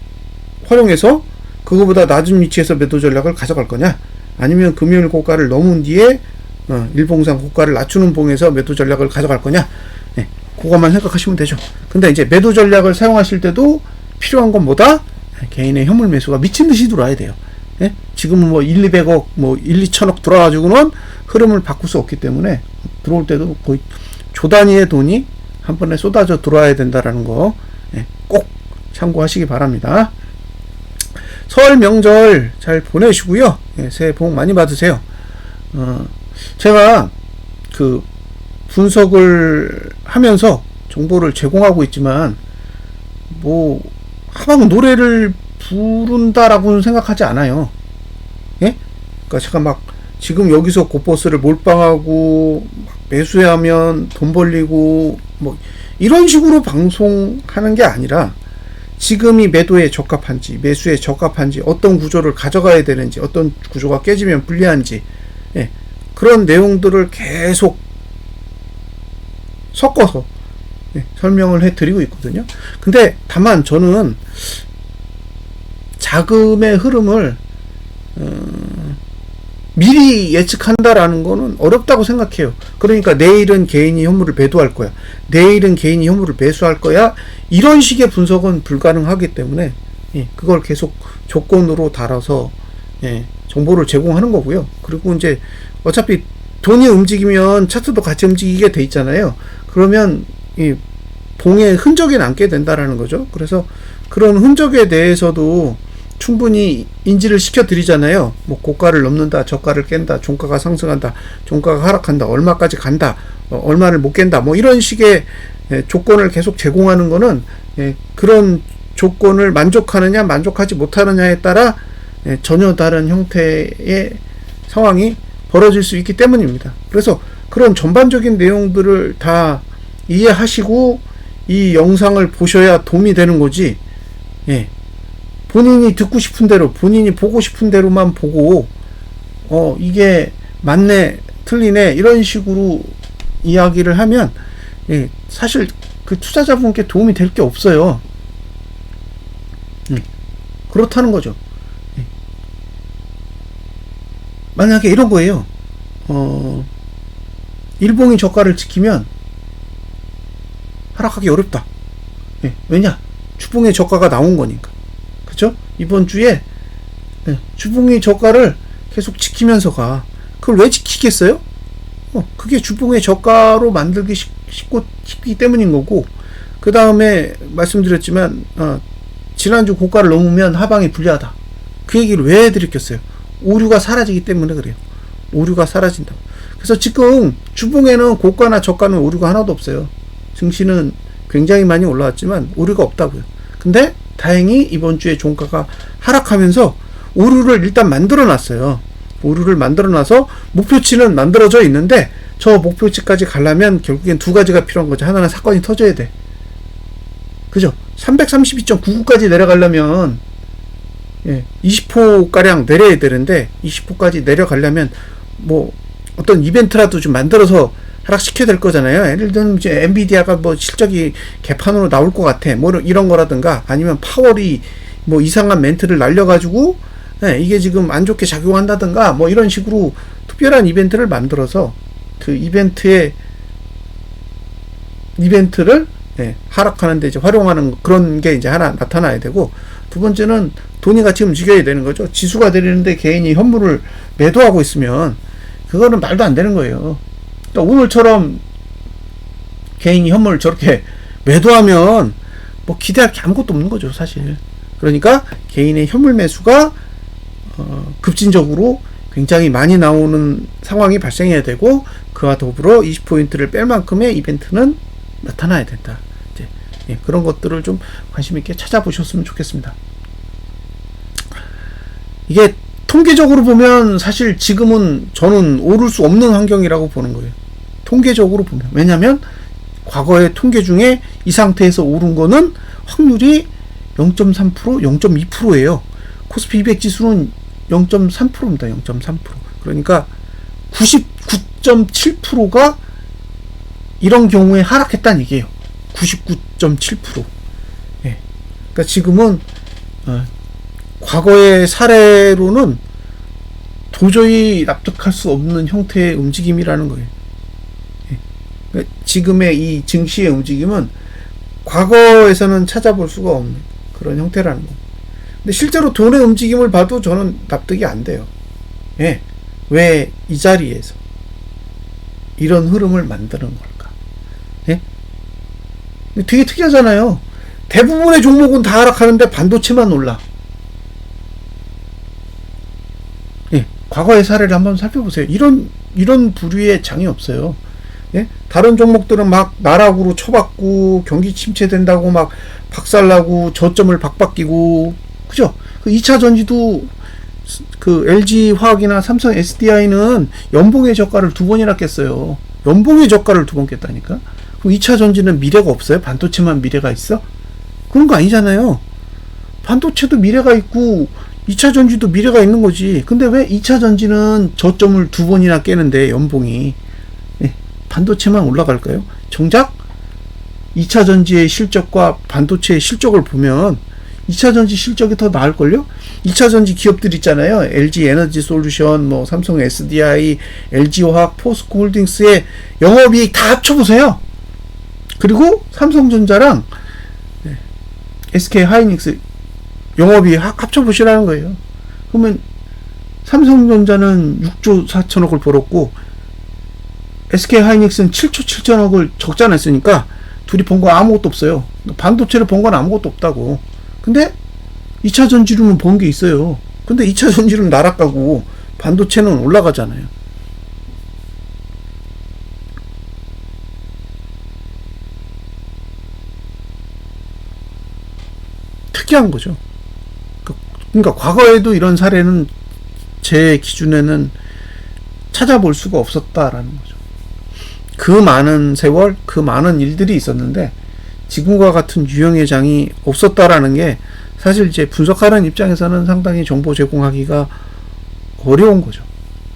활용해서 그거보다 낮은 위치에서 매도 전략을 가져갈 거냐, 아니면 금요일 고가를 넘은 뒤에 일봉상 고가를 낮추는 봉에서 매도 전략을 가져갈 거냐, 그것만 생각하시면 되죠. 근데 이제 매도 전략을 사용하실 때도 필요한 건 뭐다? 개인의 현물 매수가 미친듯이 들어와야 돼요. 지금은 뭐 1, 200억, 뭐 1, 2천억 들어와가지고는 흐름을 바꿀 수 없기 때문에 들어올 때도 거의 조 단위의 돈이 한 번에 쏟아져 들어와야 된다라는 거 꼭 참고하시기 바랍니다. 설 명절 잘 보내시고요. 새해 복 많이 받으세요. 제가 그 분석을 하면서 정보를 제공하고 있지만 뭐 하방 노래를 부른다라고는 생각하지 않아요. 그러니까 제가 막 지금 여기서 고버스를 몰빵하고 매수하면 돈 벌리고 뭐 이런 식으로 방송하는 게 아니라, 지금이 매도에 적합한지 매수에 적합한지, 어떤 구조를 가져가야 되는지, 어떤 구조가 깨지면 불리한지, 그런 내용들을 계속 섞어서 설명을 해드리고 있거든요. 근데 다만 저는 자금의 흐름을 미리 예측한다라는 거는 어렵다고 생각해요. 그러니까 내일은 개인이 현물을 매도할 거야, 내일은 개인이 현물을 매수할 거야, 이런 식의 분석은 불가능하기 때문에 그걸 계속 조건으로 달아서 정보를 제공하는 거고요. 그리고 이제 어차피 돈이 움직이면 차트도 같이 움직이게 돼 있잖아요. 그러면 이 봉에 흔적이 남게 된다라는 거죠. 그래서 그런 흔적에 대해서도 충분히 인지를 시켜드리잖아요. 뭐 고가를 넘는다, 저가를 깬다, 종가가 상승한다, 종가가 하락한다, 얼마까지 간다, 얼마를 못 깬다, 뭐 이런 식의 조건을 계속 제공하는 거는 그런 조건을 만족하느냐 만족하지 못하느냐에 따라 전혀 다른 형태의 상황이 벌어질 수 있기 때문입니다. 그래서 그런 전반적인 내용들을 다 이해하시고 이 영상을 보셔야 도움이 되는 거지. 본인이 듣고 싶은 대로, 본인이 보고 싶은 대로만 보고 이게 맞네, 틀리네 이런 식으로 이야기를 하면 사실 그 투자자분께 도움이 될 게 없어요. 그렇다는 거죠. 만약에 이런 거예요. 일봉이 저가를 지키면 하락하기 어렵다. 왜냐? 주봉의 저가가 나온 거니까. 그죠? 이번 주에 주봉의 저가를 계속 지키면서 그걸 왜 지키겠어요? 그게 주봉의 저가로 만들기 쉽기 때문인 거고, 그 다음에 말씀드렸지만 지난주 고가를 넘으면 하방이 불리하다. 그 얘기를 왜 해드렸겠어요? 오류가 사라지기 때문에 그래요. 오류가 사라진다. 그래서 지금 주봉에는 고가나 저가는 오류가 하나도 없어요. 증시는 굉장히 많이 올라왔지만 오류가 없다고요. 근데 다행히 이번 주에 종가가 하락하면서 오류를 일단 만들어 놨어요. 오류를 만들어 놔서 목표치는 만들어져 있는데, 저 목표치까지 가려면 결국엔 두 가지가 필요한 거죠. 하나는 사건이 터져야 돼. 그죠? 332.99까지 내려가려면 20%가량 내려야 되는데, 20%까지 내려가려면 뭐 어떤 이벤트라도 좀 만들어서 하락시켜야 될 거잖아요. 예를 들면 이제 엔비디아가 뭐 실적이 개판으로 나올 것 같아, 뭐 이런 거라든가, 아니면 파월이 뭐 이상한 멘트를 날려가지고 이게 지금 안 좋게 작용한다든가, 뭐 이런 식으로 특별한 이벤트를 만들어서 그 이벤트를 하락하는데 이제 활용하는 그런 게 이제 하나 나타나야 되고, 두 번째는 돈이 같이 움직여야 되는 거죠. 지수가 내리는데 개인이 현물을 매도하고 있으면 그거는 말도 안 되는 거예요. 그러니까 오늘처럼 개인이 현물을 저렇게 매도하면 뭐 기대할 게 아무것도 없는 거죠, 사실. 그러니까 개인의 현물 매수가 급진적으로 굉장히 많이 나오는 상황이 발생해야 되고, 그와 더불어 20포인트를 뺄 만큼의 이벤트는 나타나야 된다. 이제 그런 것들을 좀 관심 있게 찾아보셨으면 좋겠습니다. 이게 통계적으로 보면 사실 지금은 저는 오를 수 없는 환경이라고 보는 거예요. 통계적으로 보면. 왜냐면 과거의 통계 중에 이 상태에서 오른 거는 확률이 0.3%, 0.2%예요. 코스피 200 지수는 0.3%입니다. 0.3%. 그러니까 99.7%가 이런 경우에 하락했다는 얘기예요. 99.7%. 그러니까 지금은 과거의 사례로는 도저히 납득할 수 없는 형태의 움직임이라는 거예요. 그러니까 지금의 이 증시의 움직임은 과거에서는 찾아볼 수가 없는 그런 형태라는 거예요. 근데 실제로 돈의 움직임을 봐도 저는 납득이 안 돼요. 왜 이 자리에서 이런 흐름을 만드는 걸까? 되게 특이하잖아요. 대부분의 종목은 다 하락하는데 반도체만 올라. 과거의 사례를 한번 살펴보세요. 이런 부류의 장이 없어요. 다른 종목들은 막 나락으로 쳐박고 경기 침체된다고 막 박살나고 저점을 박박끼고, 그죠? 그 2차 전지도 그 LG 화학이나 삼성 SDI는 연봉의 저가를 2번이나 깼어요. 연봉의 저가를 2번 깼다니까? 그럼 2차 전지는 미래가 없어요? 반도체만 미래가 있어? 그런 거 아니잖아요. 반도체도 미래가 있고 2차 전지도 미래가 있는 거지. 근데 왜 2차 전지는 저점을 2번이나 깨는데 연봉이 반도체만 올라갈까요? 정작 2차 전지의 실적과 반도체의 실적을 보면 2차 전지 실적이 더 나을걸요? 2차 전지 기업들 있잖아요. LG 에너지 솔루션, 뭐 삼성 SDI, LG 화학, 포스코 홀딩스의 영업이익 다 합쳐보세요. 그리고 삼성전자랑 SK 하이닉스 영업이익 합쳐보시라는 거예요. 그러면 삼성전자는 6조 4천억을 벌었고 SK 하이닉스는 7조 7천억을 적자 냈으니까 둘이 번 거 아무것도 없어요. 반도체를 번 건 아무것도 없다고. 근데 2차 전지름은 번 게 있어요. 근데 2차 전지름 날아가고 반도체는 올라가잖아요. 특이한 거죠. 그러니까 과거에도 이런 사례는 제 기준에는 찾아볼 수가 없었다라는 거죠. 그 많은 세월, 그 많은 일들이 있었는데 지금과 같은 유형의 장이 없었다라는 게 사실 이제 분석하는 입장에서는 상당히 정보 제공하기가 어려운 거죠.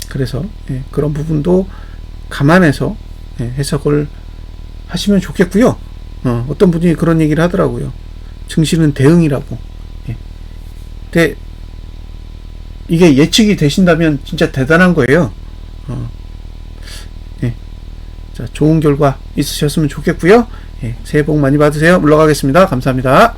그래서 그런 부분도 감안해서 해석을 하시면 좋겠고요. 어떤 분이 그런 얘기를 하더라고요. 증시는 대응이라고. 근데 이게 예측이 되신다면 진짜 대단한 거예요. 자, 좋은 결과 있으셨으면 좋겠고요. 새해 복 많이 받으세요. 물러가겠습니다. 감사합니다.